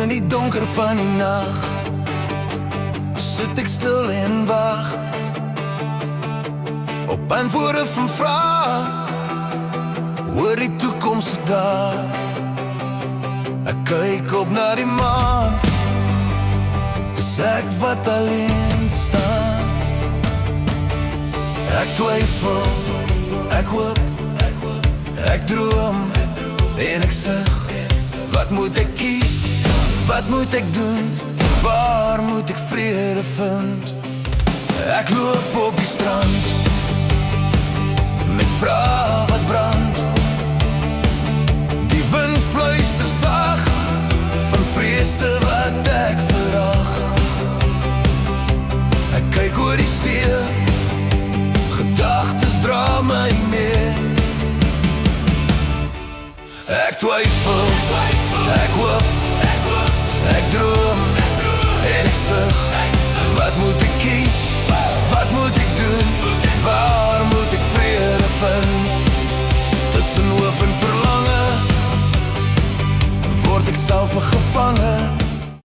in die donker van die nag sit ek stil en wag op antwoorde van vrae oor die toekoms daar. Ek kyk op na die maan, dis ek wat alleen staan. Ek twyfel, ek hoop, ek droom en ek sug. Wat moet ek kies? Wat moet ek doen? Waar moet ek vrede vind? Ek loop op die strand met vrae